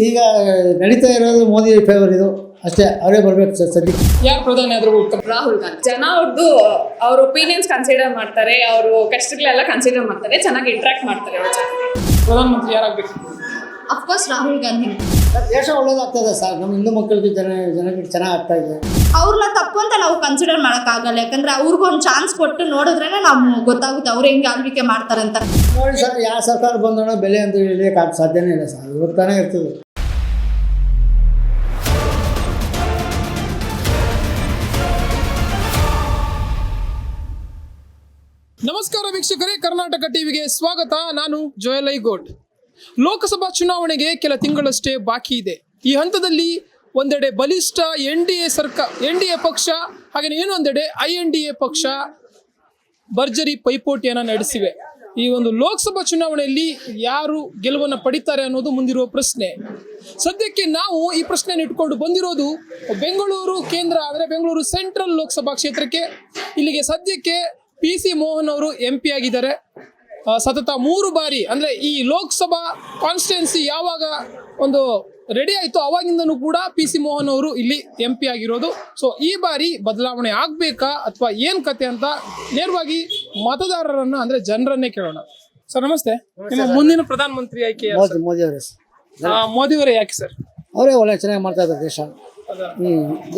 ಈಗ ನಡೀತಾ ಇರೋದು ಮೋದಿ ಫೇವರ್ ಇದು ಅಷ್ಟೇ. ಅವರೇ ಬರ್ಬೇಕು ಸರ್ ಸದ್ಯಕ್ಕೆ. ಯಾರು ಪ್ರಧಾನಿ ಆದ್ರೂ ರಾಹುಲ್ ಗಾಂಧಿ. ಜನ ಅವ್ರದ್ದು ಅವ್ರ ಒಪಿನಿಯನ್ಸ್ ಕನ್ಸಿಡರ್ ಮಾಡ್ತಾರೆ, ಅವರು ಕಷ್ಟಗಳೆಲ್ಲ ಕನ್ಸಿಡರ್ ಮಾಡ್ತಾರೆ, ಚೆನ್ನಾಗಿ ಇಂಟ್ರಾಕ್ಟ್ ಮಾಡ್ತಾರೆ ಅವ್ರ ಜೊತೆ. ಪ್ರಧಾನಮಂತ್ರಿ ಯಾರಾಗಬೇಕು? ಅಫ್ಕೋರ್ಸ್ ರಾಹುಲ್ ಗಾಂಧಿ. ದೇಶ ಒಳ್ಳೇದಾಗ್ತದೆ ಸರ್. ನಮ್ಮ ಹಿಂದೂ ಮಕ್ಕಳಿಗೆ ಜನಗಳಿಗೆ ಚೆನ್ನಾಗಿ ಆಗ್ತಾ ಇದೆ. ಅವ್ರನ್ನ ತಪ್ಪು ಅಂತ ನಾವು ಕನ್ಸಿಡರ್ ಮಾಡೋಕ್ಕಾಗಲ್ಲ, ಯಾಕಂದ್ರೆ ಅವ್ರಿಗೂ ಒಂದು ಚಾನ್ಸ್ ಕೊಟ್ಟು ನೋಡಿದ್ರೇನೆ ನಾವು ಗೊತ್ತಾಗುತ್ತೆ ಅವ್ರು ಹೆಂಗೆ ಆಳ್ವಿಕೆ ಮಾಡ್ತಾರೆ ಅಂತ. ನೋಡಿ ಸರ್, ಯಾವ ಸರ್ಕಾರ ಬಂದೋಣ ಬೆಲೆ ಅಂತ ಹೇಳಲಿಕ್ಕೆ ಸಾಧ್ಯನೇ ಇಲ್ಲ ಸರ್. ಇರ್ತಾನೆ ಇರ್ತದೆ. ನಮಸ್ಕಾರ ವೀಕ್ಷಕರೇ, ಕರ್ನಾಟಕ ಟಿವಿಗೆ ಸ್ವಾಗತ. ನಾನು ಜೋಯಲ್ ಐಗೋಟ್. ಲೋಕಸಭಾ ಚುನಾವಣೆಗೆ ಕೆಲ ತಿಂಗಳಷ್ಟೇ ಬಾಕಿ ಇದೆ. ಈ ಹಂತದಲ್ಲಿ ಒಂದೆಡೆ ಬಲಿಷ್ಠ ಎನ್ಡಿಎ ಪಕ್ಷ, ಹಾಗೆ ಇನ್ನೊಂದೆಡೆ INDA ಪಕ್ಷ ಭರ್ಜರಿ ಪೈಪೋಟಿಯನ್ನು ನಡೆಸಿವೆ. ಈ ಒಂದು ಲೋಕಸಭಾ ಚುನಾವಣೆಯಲ್ಲಿ ಯಾರು ಗೆಲುವನ್ನು ಪಡಿತಾರೆ ಅನ್ನೋದು ಮುಂದಿರುವ ಪ್ರಶ್ನೆ. ಸದ್ಯಕ್ಕೆ ನಾವು ಈ ಪ್ರಶ್ನೆಯನ್ನು ಇಟ್ಕೊಂಡು ಬಂದಿರೋದು ಬೆಂಗಳೂರು ಕೇಂದ್ರ, ಅಂದರೆ ಬೆಂಗಳೂರು ಸೆಂಟ್ರಲ್ ಲೋಕಸಭಾ ಕ್ಷೇತ್ರಕ್ಕೆ. ಇಲ್ಲಿಗೆ ಸದ್ಯಕ್ಕೆ PC ಮೋಹನ್ ಅವರು MP ಆಗಿದ್ದಾರೆ. ಸತತ 3 ಬಾರಿ, ಅಂದರೆ ಈ ಲೋಕಸಭಾ ಕಾನ್ಸ್ಟಿಟ್ಯೂನ್ಸಿ ಯಾವಾಗ ಒಂದು ರೆಡಿ ಆಯಿತು ಅವಾಗಿಂದನೂ ಕೂಡ PC ಮೋಹನ್ ಅವರು ಇಲ್ಲಿ MP ಆಗಿರೋದು. ಸೊ ಈ ಬಾರಿ ಬದಲಾವಣೆ ಆಗಬೇಕಾ ಅಥವಾ ಏನು ಕತೆ ಅಂತ ನೇರವಾಗಿ ಮತದಾರರನ್ನು, ಅಂದರೆ ಜನರನ್ನೇ ಕೇಳೋಣ. ಸರ್ ನಮಸ್ತೆ. ನಿಮ್ಮ ಮುಂದಿನ ಪ್ರಧಾನಮಂತ್ರಿ ಆಯ್ಕೆ ಮೋದಿ ಅವರೇ ಸರ್. ಮೋದಿ ಅವರೇ ಯಾಕೆ ಸರ್? ಅವರೇ ಒಳ್ಳೆ ಚೆನ್ನಾಗಿ ಮಾಡ್ತಾ ಇದ್ದಾರೆ ದೇಶ.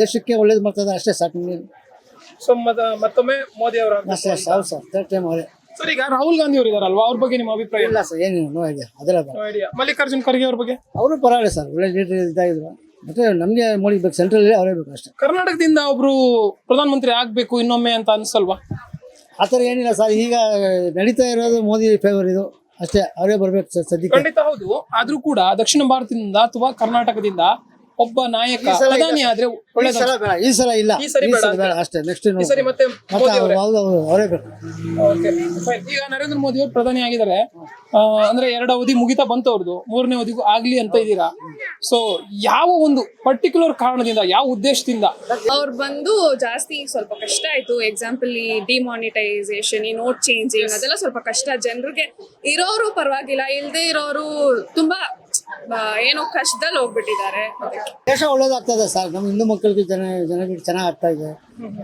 ದೇಶಕ್ಕೆ ಒಳ್ಳೇದು ಮಾಡ್ತಾ ಇದ್ದಾರೆ ಅಷ್ಟೇ ಸಾಕು. ಸೊ ಮತ್ತೊಮ್ಮೆ ಮೋದಿ ಅವರ ಅಷ್ಟೇ ಹೌದು ಸರ್. ಥರ್ಡ್ ಟೈಮ್ ಅವರೇ. ಸರ್, ಈಗ ರಾಹುಲ್ ಗಾಂಧಿ ಅವರು ಇದಾರಲ್ವಾ, ಅವ್ರ ಬಗ್ಗೆ ನಿಮ್ಮ ಅಭಿಪ್ರಾಯ? ಇಲ್ಲ ಸರ್, ಏನು ನೋ ಐಡಿಯಾ. ಅದೆಲ್ಲ ಐಡಿಯಾ. ಮಲ್ಲಿಕಾರ್ಜುನ್ ಖರ್ಗೆ ಅವ್ರ ಬಗ್ಗೆ? ಅವರು ಪರವಾಗಿಲ್ಲ ಸರ್, ಒಳ್ಳೆ ಲೀಡರ್ ಇದ್ದಾಗಿದ್ರು. ಮತ್ತೆ ನಮಗೆ ಮೋದಿ ಬೇಕು, ಸೆಂಟ್ರಲ್ ಅವರೇ ಬೇಕು ಅಷ್ಟೇ. ಕರ್ನಾಟಕದಿಂದ ಒಬ್ರು ಪ್ರಧಾನಮಂತ್ರಿ ಆಗ್ಬೇಕು ಇನ್ನೊಮ್ಮೆ ಅಂತ ಅನ್ಸಲ್ವಾ? ಆ ಥರ ಏನಿಲ್ಲ ಸರ್. ಈಗ ನಡೀತಾ ಇರೋದು ಮೋದಿ ಫೇವರ್ ಇದು ಅಷ್ಟೇ. ಅವರೇ ಬರ್ಬೇಕು ಸರ್ ಸದ್ಯಕ್ಕೆ. ಖಂಡಿತ ಹೌದು. ಆದ್ರೂ ಕೂಡ ದಕ್ಷಿಣ ಭಾರತದಿಂದ ಅಥವಾ ಕರ್ನಾಟಕದಿಂದ ಒಬ್ಬ ನಾಯಕ ಪ್ರಧಾನಿ ಆದ್ರೆ ಒಳ್ಳೆದ. ಈ ಸಲ ಇಲ್ಲ, ಈ ಸರಿ ಬೇಡ ಅಷ್ಟೇ. ನೆಕ್ಸ್ಟ್ ಈ ಸರಿ ಮತ್ತೆ ಮೋದಿ ಅವರೇ. ಅವರೇ ಬೇಕು. Okay, fine. ಈಗ ನರೇಂದ್ರ ಮೋದಿ ಅವರು ಪ್ರಧಾನಿ ಆಗಿದ್ದಾರೆ. ಅಂದ್ರೆ 2 ಅವಧಿ ಮುಗಿತಾ ಬಂತು ಅವ್ರದ್ದು, 3ನೇ ಅವಧಿಗೂ ಆಗ್ಲಿ ಅಂತ ಇದ್ದೀರಾ. ಸೊ ಯಾವ ಒಂದು ಪರ್ಟಿಕ್ಯುಲರ್ ಕಾರಣದಿಂದ, ಯಾವ ಉದ್ದೇಶದಿಂದ ಅವ್ರು ಬಂದು ಜಾಸ್ತಿ ಸ್ವಲ್ಪ ಕಷ್ಟ ಆಯ್ತು. ಎಕ್ಸಾಂಪಲ್ ಈ ಡಿಮಾನಿಟೈಸೇಷನ್, ಈ ನೋಟ್ ಚೇಂಜಿಂಗ್, ಅದೆಲ್ಲ ಸ್ವಲ್ಪ ಕಷ್ಟ. ಜನರಿಗೆ ಇರೋರು ಪರವಾಗಿಲ್ಲ, ಇಲ್ಲದೆ ಇರೋರು ತುಂಬಾ ಏನೋ ಕಷ್ಟದಲ್ಲಿ ಹೋಗ್ಬಿಟ್ಟಿದ್ದಾರೆ. ದೇಶ ಒಳ್ಳೇದಾಗ್ತದೆ ಸರ್. ನಮ್ಮ ಹಿಂದೂ ಮಕ್ಕಳಿಗೆ ಜನಗಳಿಗೆ ಚೆನ್ನಾಗಿ ಆಗ್ತಾ ಇದೆ.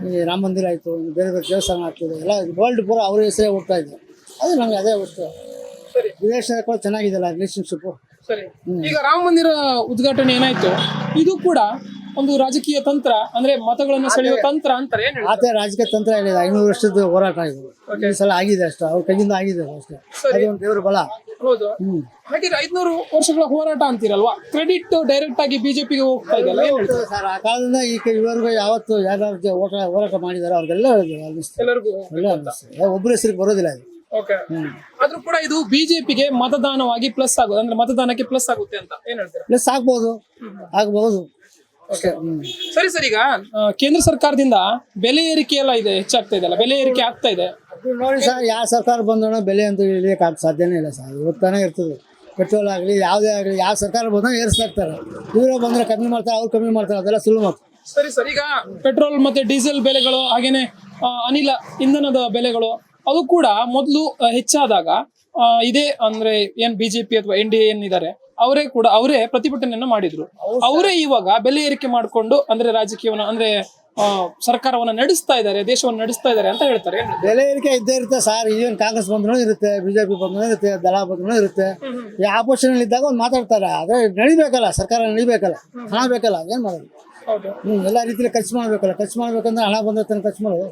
ಈ ರಾಮ ಮಂದಿರ ಆಯಿತು, ಬೇರೆ ಬೇರೆ ದೇವಸ್ಥಾನ ಆಗ್ತಿದೆ, ಎಲ್ಲ ವರ್ಲ್ಡ್ ಪೂರ ಅವ್ರ ಹೆಸರೇ ಹೋಗ್ತಾ ಇದೆ. ಅದು ನಮ್ಗೆ ಅದೇ ವಸ್ತು. ವಿದೇಶ ಕೂಡ ಚೆನ್ನಾಗಿದೆಲ್ಲ ರಿಲೇಶನ್ಶಿಪ್. ಸರಿ. ಈಗ ರಾಮ ಮಂದಿರ ಉದ್ಘಾಟನೆ ಏನಾಯ್ತು, ಇದು ಕೂಡ ಒಂದು ರಾಜಕೀಯ ತಂತ್ರ, ಅಂದ್ರೆ ಮತಗಳನ್ನು ಸೆಳೆಯುವ ತಂತ್ರ ಅಂತಾರೆ. ಆತ ರಾಜಕೀಯ ತಂತ್ರ ಏನಿದೆ, 500 ವರ್ಷದ ಹೋರಾಟ ಇದು. ಈ ಸಲ ಆಗಿದೆ ಅಷ್ಟೇ, ಅವ್ರ ಕೈಯಿಂದ ಆಗಿದೆ ಅಷ್ಟೇ. ಅದು ಒಂದು ದೇವ್ರ ಬಲ. ಹೌದು. ಹಾಗೆ 500 ವರ್ಷಗಳ ಹೋರಾಟ ಅಂತೀರಲ್ವಾ, ಕ್ರೆಡಿಟ್ ಡೈರೆಕ್ಟ್ ಆಗಿ ಬಿಜೆಪಿಗೆ ಹೋಗ್ತಾ ಇದೆಯಲ್ಲ, ಏನ್ ಹೇಳ್ತೀರಾ? ಸರ್, ಆ ಕಾಲದಿಂದ ಇವರೆಗೂ ಯಾವತ್ತು ಯಾರು ಹೋರಾಟ ಮಾಡಿದಾರೆ ಅವ್ರಿಗೆಲ್ಲ ಎಲ್ಲರಿಗೂ ಒಬ್ಬರ ಹೆಸರಿಗೆ ಬರೋದಿಲ್ಲ ಇದು. ಓಕೆ. ಆದ್ರೂ ಕೂಡ ಇದು ಬಿಜೆಪಿಗೆ ಮತದಾನವಾಗಿ ಪ್ಲಸ್ ಆಗೋದು, ಅಂದ್ರೆ ಮತದಾನಕ್ಕೆ ಪ್ಲಸ್ ಆಗುತ್ತೆ ಅಂತ ಏನ್ ಹೇಳ್ತೀರಾ? ಪ್ಲಸ್ ಆಗ್ಬಹುದು. ಸರಿ ಸರ್, ಈಗ ಕೇಂದ್ರ ಸರ್ಕಾರದಿಂದ ಬೆಲೆ ಏರಿಕೆ ಎಲ್ಲ ಇದೆ, ಹೆಚ್ಚಾಗ್ತಾ ಇದೆ ಅಲ್ಲ, ಬೆಲೆ ಏರಿಕೆ ಆಗ್ತಾ ಇದೆ. ನೋಡಿ ಸರ್, ಯಾವ ಸರ್ಕಾರ ಬಂದೋಣ ಬೆಲೆ ಅಂತ ಹೇಳಲಿಕ್ಕೆ ಸಾಧ್ಯನೇ ಇಲ್ಲ ಸರ್. ಇವತ್ತಾನೆ ಇರ್ತದೆ. ಪೆಟ್ರೋಲ್ ಆಗಲಿ ಯಾವುದೇ ಆಗಲಿ, ಯಾವ ಸರ್ಕಾರ ಬಂದಾಗ ಏರಿಸ್ತಾ ಇರ್ತಾರೆ. ಇವರು ಬಂದ್ರೆ ಕಮ್ಮಿ ಮಾಡ್ತಾರೆ, ಅವ್ರು ಕಮ್ಮಿ ಮಾಡ್ತಾರೆ, ಅದೆಲ್ಲ ಸುಳ್ಳು ಮಾತು. ಸರಿ ಸರ್, ಈಗ ಪೆಟ್ರೋಲ್ ಮತ್ತೆ ಡೀಸೆಲ್ ಬೆಲೆಗಳು, ಹಾಗೇನೆ ಅನಿಲ ಇಂಧನದ ಬೆಲೆಗಳು, ಅದು ಕೂಡ ಮೊದಲು ಹೆಚ್ಚಾದಾಗ ಇದೇ ಅಂದ್ರೆ ಏನ್ ಬಿಜೆಪಿ ಅಥವಾ NDA ಏನಿದ್ದಾರೆ ಅವರೇ ಪ್ರತಿಭಟನೆಯನ್ನ ಮಾಡಿದ್ರು. ಅವರೇ ಇವಾಗ ಬೆಲೆ ಏರಿಕೆ ಮಾಡಿಕೊಂಡು ಅಂದ್ರೆ ರಾಜಕೀಯವನ್ನ, ಅಂದ್ರೆ ಸರ್ಕಾರವನ್ನ ನಡೆಸ್ತಾ ಇದ್ದಾರೆ, ದೇಶವನ್ನ ನಡೆಸ್ತಾ ಇದ್ದಾರೆ ಅಂತ ಹೇಳ್ತಾರೆ. ಬೆಲೆ ಏರಿಕೆ ಇದ್ದೇ ಇರುತ್ತೆ ಸರ್. ಈವನ್ ಕಾಂಗ್ರೆಸ್ ಬಂದ್ರೂ ಇರುತ್ತೆ, ಬಿಜೆಪಿ ಬಂದ್ರೂ ಇರುತ್ತೆ, ದಳ ಬಂದ್ರೂ ಇರುತ್ತೆ. ಈ ಆಪೋಸಿಷನ್ ಇದ್ದಾಗ ಒಂದು ಮಾತಾಡ್ತಾರೆ. ಆದ್ರೆ ನಡಿಬೇಕಲ್ಲ, ಸರ್ಕಾರ ನಡಿಬೇಕಲ್ಲ, ಹಣ ಬೇಕಲ್ಲ, ಏನ್ ಮಾಡೋದು? ಎಲ್ಲ ರೀತಿಯಲ್ಲಿ ಖರ್ಚು ಮಾಡ್ಬೇಕಂದ್ರೆ ಹಣ ಬಂದ ಖರ್ಚು ಮಾಡೋದು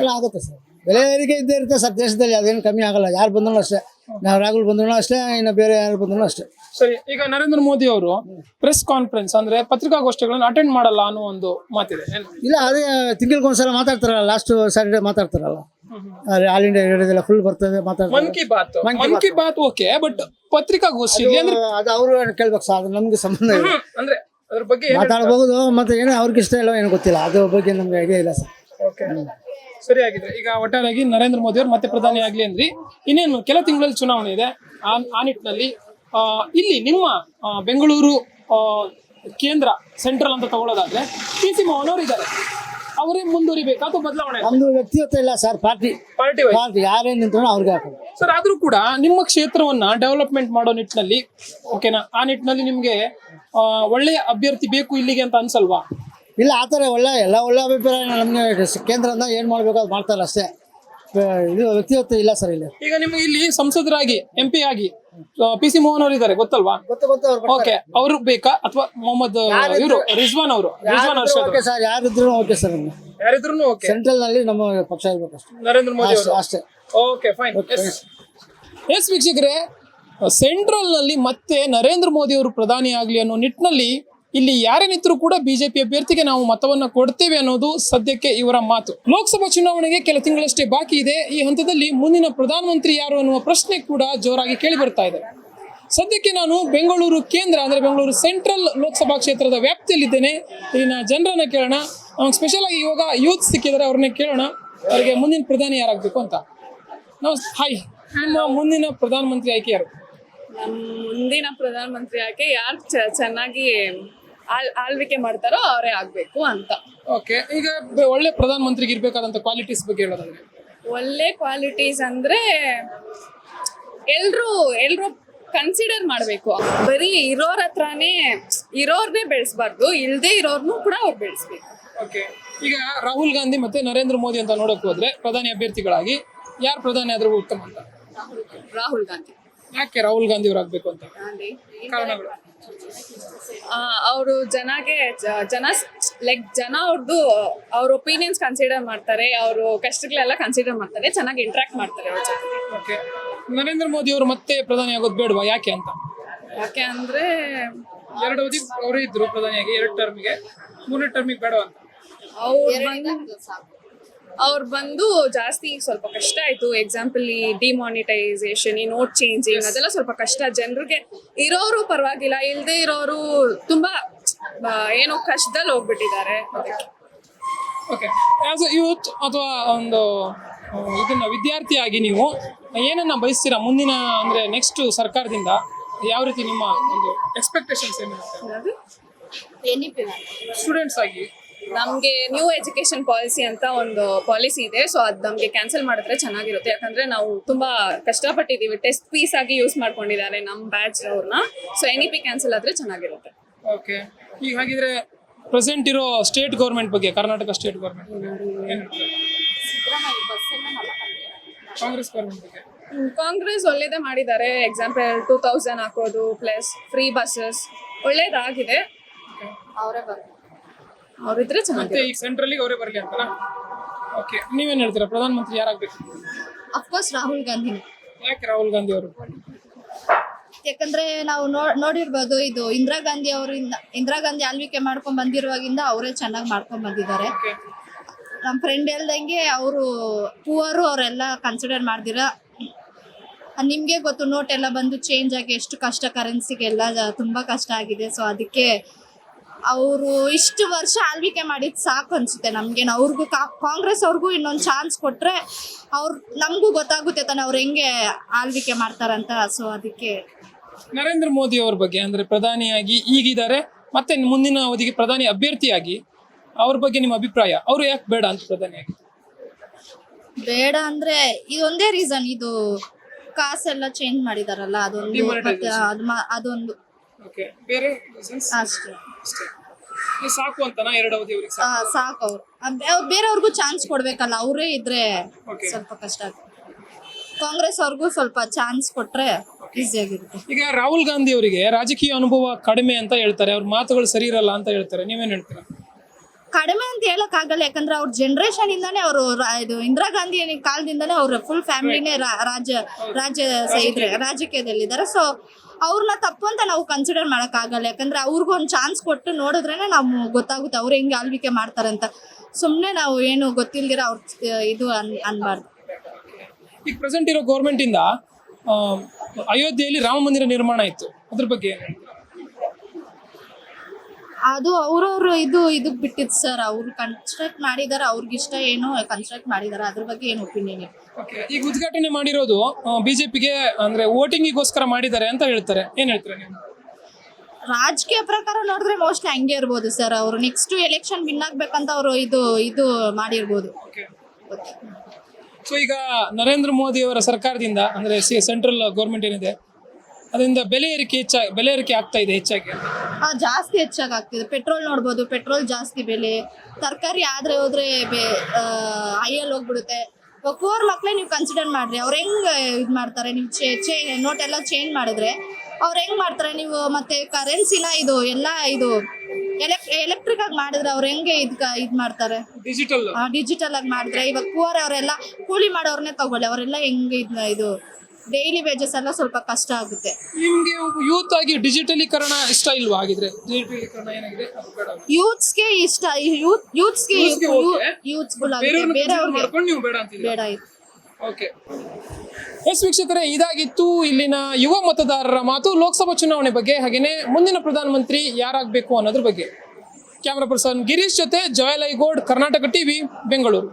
ಎಲ್ಲ ಆಗುತ್ತೆ ಸರ್. ಬೆಲೆ ಏರಿಕೆ ಇದ್ದೇ ಇರುತ್ತೆ ಸರ್ ದೇಶದಲ್ಲಿ, ಅದೇನು ಕಮ್ಮಿ ಆಗಲ್ಲ. ಯಾರು ಬಂದ್ರು ಅಷ್ಟೇ, ನಾವು ರಾಹುಲ್ ಬಂದ್ರು ಅಷ್ಟೇ, ಇನ್ನು ಬೇರೆ ಯಾರು ಬಂದ್ರು ಅಷ್ಟೇ. ಸರಿ, ಈಗ ನರೇಂದ್ರ ಮೋದಿ ಅವರು ಪ್ರೆಸ್ ಕಾನ್ಫರೆನ್ಸ್ ಅಂದ್ರೆ ಪತ್ರಿಕಾಗೋಷ್ಠಿಗಳನ್ನು ಅಟೆಂಡ್ ಮಾಡಲ್ಲ ಅನ್ನೋ ಒಂದು ಮಾತಿದೆ. ಇಲ್ಲ, ಅದೇ ತಿಂಗಳಿಗೊಂದ್ಸಲ ಮಾತಾಡ್ತಾರಲ್ಲ, ಲಾಸ್ಟ್ ಸ್ಯಾಟರ್ಡೇ ಮಾತಾಡ್ತಾರಲ್ಲ. ಆಲ್ ಇಂಡಿಯಾ ರೇಡಿಯೋದೆಲ್ಲ ಫುಲ್ ಬರ್ತದೆ ಮಾತಾಡ್ತಾರೆ. ಮನ್ ಕಿ ಬಾತ್ ಓಕೆ, ಬಟ್ ಪತ್ರಿಕಾಗೋಷ್ಠಿ ಅಂದ್ರೆ ಅದು ಅವರು ಕೇಳ್ಬೇಕು ಸರ್, ಅದು ನಮ್ಗೆ ಸಂಬಂಧ ಇಲ್ಲ. ಅಂದ್ರೆ ಅದ್ರ ಬಗ್ಗೆ ಮಾತಾಡಬಹುದು, ಮತ್ತೆ ಏನೋ ಅವ್ರಿಗೆ ಇಷ್ಟ ಇಲ್ಲ ಏನೋ ಗೊತ್ತಿಲ್ಲ, ಅದ್ರ ಬಗ್ಗೆ ನಮ್ಗೆ ಐಡಿಯಾ ಇಲ್ಲ ಸರ್. ಓಕೆ, ಸರಿ ಆಗಿದ್ರೆ ಈಗ ಒಟ್ಟಾರೆಯಾಗಿ ನರೇಂದ್ರ ಮೋದಿ ಅವರು ಮತ್ತೆ ಪ್ರಧಾನಿ ಆಗ್ಲಿ ಅಂದ್ರಿ. ಇನ್ನೇನು ಕೆಲ ತಿಂಗಳಲ್ಲಿ ಚುನಾವಣೆ ಇದೆ. ಆ ನಿಟ್ಟಿನಲ್ಲಿ ಇಲ್ಲಿ ನಿಮ್ಮ ಬೆಂಗಳೂರು ಕೇಂದ್ರ ಸೆಂಟ್ರಲ್ ಅಂತ ತಗೊಳ್ಳೋದಾದ್ರೆ PC ಮೋಹನ್ ಅವರು ಇದ್ದಾರೆ. ಅವರೇ ಮುಂದುವರಿಬೇಕಾ ಅಥವಾ ಬದಲಾವಣೆ ನಮ್ದು ವ್ಯಕ್ತಿಗತ ಇಲ್ಲ ಸರ್, ಪಾರ್ಟಿ ಪಾರ್ಟಿ ಯಾರೇನ್ ನಿಂತ್ರು ಅವ್ರಿಗೆ ಹಾಕೋದು. ಸರ್? ಆದ್ರೂ ಕೂಡ ನಿಮ್ಮ ಕ್ಷೇತ್ರವನ್ನ ಡೆವಲಪ್ಮೆಂಟ್ ಮಾಡೋ ನಿಟ್ಟಿನಲ್ಲಿ ಓಕೆನಾ, ಆ ನಿಟ್ಟಿನಲ್ಲಿ ನಿಮ್ಗೆ ಒಳ್ಳೆಯ ಅಭ್ಯರ್ಥಿ ಬೇಕು ಇಲ್ಲಿಗೆ ಅಂತ ಅನ್ಸಲ್ವಾ? ಇಲ್ಲ, ಆ ಥರ ಒಳ್ಳೆ ಅಭಿಪ್ರಾಯ ನಮಗೆ ಕೇಂದ್ರದಿಂದ ಏನು ಮಾಡಬೇಕು ಅದು ಮಾಡ್ತಾರೆ ಅಷ್ಟೇ. ಇದು ವ್ಯಕ್ತಿಗತ ಇಲ್ಲ ಸರ್ ಇಲ್ಲಿ. ಈಗ ನಿಮ್ಗೆ ಇಲ್ಲಿ ಸಂಸದರಾಗಿ MP ಆಗಿ PC ಮೋಹನ್ ಅವರು ಇದ್ದಾರೆ, ಗೊತ್ತಲ್ವಾ? ಗೊತ್ತು ಓಕೆ, ಅವರು ಬೇಕಾ ಅಥವಾ ಮೊಹಮ್ಮದ್ ಇವರು ರಿಜ್ವಾನ್ ಅರ್ಷದ್? ಓಕೆ ಸರ್, ಯಾರಿದ್ರು ಓಕೆ ಸರ್. ನಮ್ಗೆ ಯಾರಿದ್ರು ಓಕೆ. ಸೆಂಟ್ರಲ್ ನಲ್ಲಿ ನಮ್ಮ ಪಕ್ಷ ಇರ್ಬೇಕು ಅಷ್ಟೇ. ನರೇಂದ್ರ ಮೋದಿ ಅವರು ಅಷ್ಟೇ. Okay fine. ಎಸ್ ವೀಕ್ಷಕರೇ, ಸೆಂಟ್ರಲ್ ನಲ್ಲಿ ಮತ್ತೆ ನರೇಂದ್ರ ಮೋದಿ ಅವರು ಪ್ರಧಾನಿ ಆಗ್ಲಿ ಅನ್ನೋ ನಿಟ್ಟಿನಲ್ಲಿ ಇಲ್ಲಿ ಯಾರೇನಿದ್ರು ಕೂಡ ಬಿಜೆಪಿ ಅಭ್ಯರ್ಥಿಗೆ ನಾವು ಮತವನ್ನ ಕೊಡ್ತೇವೆ ಅನ್ನೋದು ಸದ್ಯಕ್ಕೆ ಇವರ ಮಾತು. ಲೋಕಸಭಾ ಚುನಾವಣೆಗೆ ಕೆಲ ತಿಂಗಳಷ್ಟೇ ಬಾಕಿ ಇದೆ. ಈ ಹಂತದಲ್ಲಿ ಮುಂದಿನ ಪ್ರಧಾನಮಂತ್ರಿ ಯಾರು ಅನ್ನುವ ಪ್ರಶ್ನೆ ಕೂಡ ಜೋರಾಗಿ ಕೇಳಿ ಬರ್ತಾ ಇದೆ. ಸದ್ಯಕ್ಕೆ ನಾನು ಬೆಂಗಳೂರು ಕೇಂದ್ರ ಅಂದ್ರೆ ಬೆಂಗಳೂರು ಸೆಂಟ್ರಲ್ ಲೋಕಸಭಾ ಕ್ಷೇತ್ರದ ವ್ಯಾಪ್ತಿಯಲ್ಲಿದ್ದೇನೆ. ಇಲ್ಲಿನ ಜನರನ್ನ ಕೇಳೋಣ. ನಮಗೆ ಸ್ಪೆಷಲ್ ಆಗಿ ಇವಾಗ ಯೂತ್ ಸಿಕ್ಕಿದ್ದಾರೆ, ಅವ್ರನ್ನೇ ಕೇಳೋಣ ಅವರಿಗೆ ಮುಂದಿನ ಪ್ರಧಾನಿ ಯಾರಾಗಬೇಕು ಅಂತ. ಹಾಯ್, ನಿಮ್ಮ ಮುಂದಿನ ಪ್ರಧಾನಮಂತ್ರಿ ಆಯ್ಕೆ ಯಾರು? ನಮ್ಮ ಮುಂದಿನ ಪ್ರಧಾನಮಂತ್ರಿ ಆಗಿ ಯಾರು ಚೆನ್ನಾಗಿ ಆಳ್ವಿಕೆ ಮಾಡ್ತಾರೋ ಅವರೇ ಆಗ್ಬೇಕು ಅಂತ. ಓಕೆ, ಈಗ ಒಳ್ಳೆ ಪ್ರಧಾನಮಂತ್ರಿಗೆ ಇರ್ಬೇಕಾದಂತ ಕ್ವಾಲಿಟೀಸ್ ಬಗ್ಗೆ ಹೇಳೋದಾದ್ರೆ? ಒಳ್ಳೆ ಕ್ವಾಲಿಟೀಸ್ ಅಂದ್ರೆ ಎಲ್ರು ಕನ್ಸಿಡರ್ ಮಾಡ್ಬೇಕು. ಬರೀ ಇರೋರ್ ಹತ್ರನೇ ಇರೋರ್ನೇ ಬೆಳೆಸಬಾರ್ದು, ಇಲ್ದೇ ಇರೋರ್ನು ಕೂಡ ಅವ್ರು ಬೆಳೆಸ್ಬೇಕು. ಓಕೆ, ಈಗ ರಾಹುಲ್ ಗಾಂಧಿ ಮತ್ತೆ ನರೇಂದ್ರ ಮೋದಿ ಅಂತ ನೋಡಕ್ ಹೋದ್ರೆ ಪ್ರಧಾನಿ ಅಭ್ಯರ್ಥಿಗಳಾಗಿ ಯಾರು ಪ್ರಧಾನಿ ಆದ್ರೂ ಉತ್ತಮ ಅಂತ? ರಾಹುಲ್ ಗಾಂಧಿ. ಯಾಕೆ ರಾಹುಲ್ ಗಾಂಧಿ ಅವ್ರು ಆಗ್ಬೇಕು ಅಂತ? ಕಾರಣಗಳು? ಅವರು ಜನ ಅವ್ರದ್ದು ಅವ್ರ ಒಪಿನಿಯನ್ಸ್ ಕನ್ಸಿಡರ್ ಮಾಡ್ತಾರೆ, ಅವರು ಕಷ್ಟಗಳೆಲ್ಲ ಕನ್ಸಿಡರ್ ಮಾಡ್ತಾರೆ, ಚೆನ್ನಾಗಿ ಇಂಟ್ರಾಕ್ಟ್ ಮಾಡ್ತಾರೆ ಅವ್ರ ಜೊತೆ. ಓಕೆ, ನರೇಂದ್ರ ಮೋದಿ ಅವರು ಮತ್ತೆ ಪ್ರಧಾನಿ ಆಗೋದು ಬೇಡವಾ, ಯಾಕೆ ಅಂತ? ಯಾಕೆ ಅಂದ್ರೆ 2 ಅವಧಿ ಅವರೇ ಇದ್ರು ಪ್ರಧಾನಿಯಾಗಿ, 2 ಟರ್ಮಿಗೆ, 3ನೇ ಟರ್ಮಿಗೆ ಬೇಡವಾ ಅಂತ? ಅವ್ರು ಬಂದು ಜಾಸ್ತಿ ಸ್ವಲ್ಪ ಕಷ್ಟ ಆಯ್ತು. ಎಕ್ಸಾಂಪಲ್ ಈ ಡಿಮಾನಿಟೈಸೇಷನ್, ಈ ನೋಟ್ ಚೇಂಜಿಂಗ್, ಅದೆಲ್ಲ ಸ್ವಲ್ಪ ಕಷ್ಟ. ಜನರಿಗೆ ಇರೋರು ಪರವಾಗಿಲ್ಲ, ಇಲ್ದೇ ಇರೋರು ತುಂಬಾ ಏನೋ ಕಷ್ಟದಲ್ಲಿ ಹೋಗ್ಬಿಟ್ಟಿದ್ದಾರೆ. ಓಕೆ, ಆಸ್ ಅ ಯೂತ್ ಅಥವಾ ಒಂದು ಇದನ್ನ ವಿದ್ಯಾರ್ಥಿಯಾಗಿ ನೀವು ಏನನ್ನ ಬಯಸ್ತೀರಾ ಮುಂದಿನ ಅಂದ್ರೆ ನೆಕ್ಸ್ಟ್ ಸರ್ಕಾರದಿಂದ? ಯಾವ ರೀತಿ ನಿಮ್ಮ ಒಂದು ಎಕ್ಸ್ಪೆಕ್ಟೇಷನ್ಸ್ ಏನಿರುತ್ತೆ ಸ್ಟೂಡೆಂಟ್ಸ್ ಆಗಿ? ನಮ್ಗೆ ನ್ಯೂ ಎಜುಕೇಶನ್ ಪಾಲಿಸಿ ಅಂತ ಒಂದು ಪಾಲಿಸಿ ಇದೆ. ಸೊ ಅದ್ ನಮ್ಗೆ ಕ್ಯಾನ್ಸಲ್ ಮಾಡಿದ್ರೆ ಚೆನ್ನಾಗಿರುತ್ತೆ. ಯಾಕಂದ್ರೆ ನಾವು ತುಂಬಾ ಕಷ್ಟಪಟ್ಟಿದೀವಿ, ಟೆಸ್ಟ್ ಫೀಸ್ ಆಗಿ ಯೂಸ್ ಮಾಡ್ಕೊಂಡಿದ್ದಾರೆ ನಮ್ಮ ಬ್ಯಾಚ್ ಅವ್ರನ್ನ. ಸೊ NEP ಕ್ಯಾನ್ಸಲ್ ಆದ್ರೆ ಚೆನ್ನಾಗಿರುತ್ತೆ. ಓಕೆ, ಈಗ ಹಾಗಿದ್ರೆ ಪ್ರೆಸೆಂಟ್ ಇರೋ ಸ್ಟೇಟ್ ಗೌರ್ಮೆಂಟ್ ಬಗ್ಗೆ, Karnataka state government Congress government ಬಗ್ಗೆ? ಕಾಂಗ್ರೆಸ್ ಒಳ್ಳೇದೇ ಮಾಡಿದ್ದಾರೆ. ಎಕ್ಸಾಂಪಲ್ 2000 ಹಾಕೋದು ಪ್ಲಸ್ ಫ್ರೀ ಬಸ್ಸಸ್ ಒಳ್ಳೇದಾಗಿದೆ. ಅವ್ರಿದ್ರೆ ಮತ್ತೆ ಚೆನ್ನಾಗಿದೆ. ಈಗ ಸೆಂಟ್ರಲ್ ಅವರೇ ಬರಲಿ ಅಂತಲ್ಲ? ಓಕೆ, ನೀವೇನ್ ಹೇಳ್ತೀರಾ, ಪ್ರಧಾನಮಂತ್ರಿ ಯಾರಾಗಬೇಕು? ಅಫ್ಕೋರ್ಸ್ ರಾಹುಲ್ ಗಾಂಧಿನೇ. ಯಾಕೆ ರಾಹುಲ್ ಗಾಂಧಿ ಅವರು? ಯಾಕಂದ್ರೆ ನಾವು ನೋಡಿರ್ಬೋದು, ಇದು ಇಂದಿರಾ ಗಾಂಧಿ ಆಳ್ವಿಕೆ ಮಾಡ್ಕೊಂಡ್ ಬಂದಿರುವಾಗಿಂದ ಅವರೇ ಚೆನ್ನಾಗಿ ಮಾಡ್ಕೊಂಡ್ ಬಂದಿದ್ದಾರೆ. ನಮ್ಮ ಫ್ರೆಂಡ್ ಹೇಳ್ದಂಗೆ ಅವರು ಪೂವರು ಅವರೆಲ್ಲ ಕನ್ಸಿಡರ್ ಮಾಡ್ದಿರ. ನಿಮ್ಗೆ ಗೊತ್ತು, ನೋಟ್ ಎಲ್ಲ ಬಂದು ಚೇಂಜ್ ಆಗಿ ಎಷ್ಟು ಕಷ್ಟ, ಕರೆನ್ಸಿಗೆಲ್ಲ ತುಂಬಾ ಕಷ್ಟ ಆಗಿದೆ. ಸೊ ಅದಕ್ಕೆ ಅವರು ಇಷ್ಟು ವರ್ಷ ಆಳ್ವಿಕೆ ಮಾಡಿದ್ ಸಾಕು ಅನ್ಸುತ್ತೆ ನಮ್ಗೆ. ಅವ್ರಿಗೂ ಕಾಂಗ್ರೆಸ್ ಅವ್ರಿಗೂ ಇನ್ನೊಂದು ಚಾನ್ಸ್ ಕೊಟ್ರೆ ನಮಗೂ ಗೊತ್ತಾಗುತ್ತೆ ತಾನೆ ಅವ್ರು ಹೆಂಗೆ ಆಳ್ವಿಕೆ ಮಾಡ್ತಾರಂತ. ಸೊ ಅದಕ್ಕೆ ನರೇಂದ್ರ ಮೋದಿ ಅವ್ರ ಬಗ್ಗೆ ಅಂದ್ರೆ ಪ್ರಧಾನಿಯಾಗಿ ಈಗಿದ್ದಾರೆ, ಮತ್ತೆ ಮುಂದಿನ ಅವಧಿಗೆ ಪ್ರಧಾನಿ ಅಭ್ಯರ್ಥಿಯಾಗಿ ಅವ್ರ ಬಗ್ಗೆ ನಿಮ್ಮ ಅಭಿಪ್ರಾಯ? ಅವರು ಯಾಕೆ ಬೇಡ ಅಂತ ಪ್ರಧಾನಿಯಾಗಿ? ಬೇಡ ಅಂದ್ರೆ ಇದೊಂದೇ ರೀಸನ್, ಇದು ಕಾಸೆಲ್ಲ ಚೇಂಜ್ ಮಾಡಿದಾರಲ್ಲ ಅದೊಂದು, ಮತ್ತೆ ಅದೊಂದು ಓಕೆ, ಬೇರೆ ಅಷ್ಟೇ. ಸಾಕು ಅಂತನಾ 2 ಅವಧಿ ಅವರಿಗೆ? ಸಾಕು. ಅವ್ರು ಬೇರೆಯವ್ರಿಗೂ ಚಾನ್ಸ್ ಕೊಡ್ಬೇಕಲ್ಲ, ಅವರೇ ಇದ್ರೆ ಸ್ವಲ್ಪ ಕಷ್ಟ ಆಗುತ್ತೆ. ಕಾಂಗ್ರೆಸ್ ಅವ್ರಿಗೂ ಸ್ವಲ್ಪ ಚಾನ್ಸ್ ಕೊಟ್ರೆ ಈಸಿ ಆಗಿರುತ್ತೆ. ಈಗ ರಾಹುಲ್ ಗಾಂಧಿ ಅವರಿಗೆ ರಾಜಕೀಯ ಅನುಭವ ಕಡಿಮೆ ಅಂತ ಹೇಳ್ತಾರೆ, ಅವ್ರ ಮಾತುಗಳು ಸರಿ ಇರಲ್ಲ ಅಂತ ಹೇಳ್ತಾರೆ, ನೀವೇನ್ ಹೇಳ್ತೀರಾ? ಕಡಿಮೆ ಅಂತ ಹೇಳಕ್ ಆಗಲ್ಲ, ಯಾಕಂದ್ರೆ ಅವ್ರ ಜನರೇಷನ್ ಇಂದಾನೆ ಅವರು ಇದು ಇಂದಿರಾ ಗಾಂಧಿ ಕಾಲದಿಂದಾನೆ ಅವ್ರ ಫುಲ್ ಫ್ಯಾಮಿಲಿನೇ ರಾಜಕೀಯದಲ್ಲಿದ್ದಾರೆ. ಸೊ ಅವ್ರನ್ನ ತಪ್ಪು ಅಂತ ನಾವು ಕನ್ಸಿಡರ್ ಮಾಡಕ್ ಆಗಲ್ಲ, ಯಾಕಂದ್ರೆ ಅವ್ರಿಗೂ ಒಂದು ಚಾನ್ಸ್ ಕೊಟ್ಟು ನೋಡಿದ್ರೇನೆ ನಾವು ಗೊತ್ತಾಗುತ್ತೆ ಅವ್ರು ಹೆಂಗೆ ಆಳ್ವಿಕೆ ಮಾಡ್ತಾರಂತ. ಸುಮ್ನೆ ನಾವು ಏನು ಗೊತ್ತಿಲ್ದಿರ ಅವ್ರ ಇದು ಅನ್ಬಾರ್ದು. ಈಗ ಪ್ರೆಸೆಂಟ್ ಇರೋ ಗೌರ್ಮೆಂಟ್ ಇಂದ ಅಯೋಧ್ಯೆಯಲ್ಲಿ ರಾಮ ಮಂದಿರ ನಿರ್ಮಾಣ ಆಯ್ತು, ಅದ್ರ ಬಗ್ಗೆ ಏನು ಹೇಳ್ತೀರಾ? ಅದು ಅವ್ರವ್ರು ಇದಕ್ ಬಿಟ್ಟಿದ್ ಸರ್. ಅವ್ರು ಕನ್ಸ್ಟ್ರಕ್ಟ್ ಮಾಡಿದಾರೆ, ಅವ್ರಿಗಿಷ್ಟ ಏನೋ ಕನ್ಸ್ಟ್ರಕ್ಟ್ ಮಾಡಿದಾರೆ, ಅದ್ರ ಬಗ್ಗೆ ಏನು ಒಪಿನಿಯನ್? ಈಗ ಉದ್ಘಾಟನೆ ಮಾಡಿರೋದು ಬಿಜೆಪಿಗೆ ಅಂದ್ರೆ ವೋಟಿಂಗಿಗೋಸ್ಕರ ಮಾಡಿದ್ದಾರೆ ಅಂತ ಹೇಳ್ತಾರೆ, ಏನ್ ಹೇಳ್ತೀರಾ ನೀವು? ರಾಜಕೀಯ ಪ್ರಕಾರ ನೋಡಿದ್ರೆ ಮೋಸ್ಟ್ಲಿ ಹಂಗೆ ಇರ್ಬೋದು ಸರ್. ಅವರು ನೆಕ್ಸ್ಟ್ ಎಲೆಕ್ಷನ್ ವಿನ್ ಆಗ್ಬೇಕಂತ ಅವರು ಇದು ಮಾಡಿರ್ಬೋದು. ಸೊ ಈಗ ನರೇಂದ್ರ ಮೋದಿ ಅವರ ಸರ್ಕಾರದಿಂದ ಅಂದ್ರೆ ಸೆಂಟ್ರಲ್ ಗೌರ್ಮೆಂಟ್ ಏನಿದೆ ಅದರಿಂದ ಬೆಲೆ ಏರಿಕೆ ಆಗ್ತಾ ಇದೆ ಹೆಚ್ಚಾಗಿ. ಜಾಸ್ತಿ ಹೆಚ್ಚಾಗಿ ಆಗ್ತಿದೆ. ಪೆಟ್ರೋಲ್ ನೋಡ್ಬೋದು, ಪೆಟ್ರೋಲ್ ಜಾಸ್ತಿ ಬೆಲೆ. ತರಕಾರಿ ಆದ್ರೆ ಹೋದ್ರೆ ಹೈಯಲ್ಲಿ ಹೋಗ್ಬಿಡುತ್ತೆ. ಪೂರ್ ಮಕ್ಳೇ ನೀವು ಕನ್ಸಿಡರ್ ಮಾಡ್ರಿ, ಅವ್ರು ಹೆಂಗ್ ಇದ್ ಮಾಡ್ತಾರೆ. ನೀವು ನೋಟ್ ಎಲ್ಲ ಚೇಂಜ್ ಮಾಡಿದ್ರೆ ಅವ್ರು ಹೆಂಗ್ ಮಾಡ್ತಾರೆ. ನೀವು ಮತ್ತೆ ಕರೆನ್ಸಿನ ಇದು ಎಲ್ಲ ಇದು ಎಲೆಕ್ಟ್ರಿಕ್ ಆಗಿ ಮಾಡಿದ್ರೆ ಅವ್ರು ಹೆಂಗೆ ಇದ್ ಮಾಡ್ತಾರೆ. ಡಿಜಿಟಲ್ ಆಗಿ ಮಾಡಿದ್ರೆ ಇವಾಗ ಪೂರ್ ಅವರೆಲ್ಲ ಕೂಲಿ ಮಾಡೋರ್ನೇ ತಗೊಳ್ಳಿ, ಅವರೆಲ್ಲ ಹೆಂಗೆ ಇದು ಡೈಲಿ ವೇಜಸ್ ಎಲ್ಲ ಸ್ವಲ್ಪ ಕಷ್ಟ ಆಗುತ್ತೆ. ನಿಮ್ಗೆ ಯೂತ್ ಆಗಿ ಡಿಜಿಟಲೀಕರಣ ಇಷ್ಟ ಇಲ್ವಾ? ಆಗಿದ್ರೆ ಡಿಜಿಟಲೀಕರಣ ಏನಾಗಿದೆ ಯೂತ್ಸ್ಗೆ ಇಷ್ಟ, ಯೂತ್ಸ್ಗೆ ಯೂತ್ಫುಲ್ ಆಗುತ್ತೆ, ಬೇರೆಯವ್ರಿಗೆ ಬೇಡ ಇದು. ಓಕೆ ಎಸ್ ವೀಕ್ಷಕರೇ, ಇದಾಗಿತ್ತು ಇಲ್ಲಿನ ಯುವ ಮತದಾರರ ಮಾತು ಲೋಕಸಭಾ ಚುನಾವಣೆ ಬಗ್ಗೆ, ಹಾಗೇನೆ ಮುಂದಿನ ಪ್ರಧಾನಮಂತ್ರಿ ಯಾರಾಗಬೇಕು ಅನ್ನೋದ್ರ ಬಗ್ಗೆ. ಕ್ಯಾಮರಾ ಪರ್ಸನ್ ಗಿರೀಶ್ ಜೊತೆ ಜೋಯಲ್ ಐಗೋಡ್, ಕರ್ನಾಟಕ ಟಿವಿ, ಬೆಂಗಳೂರು.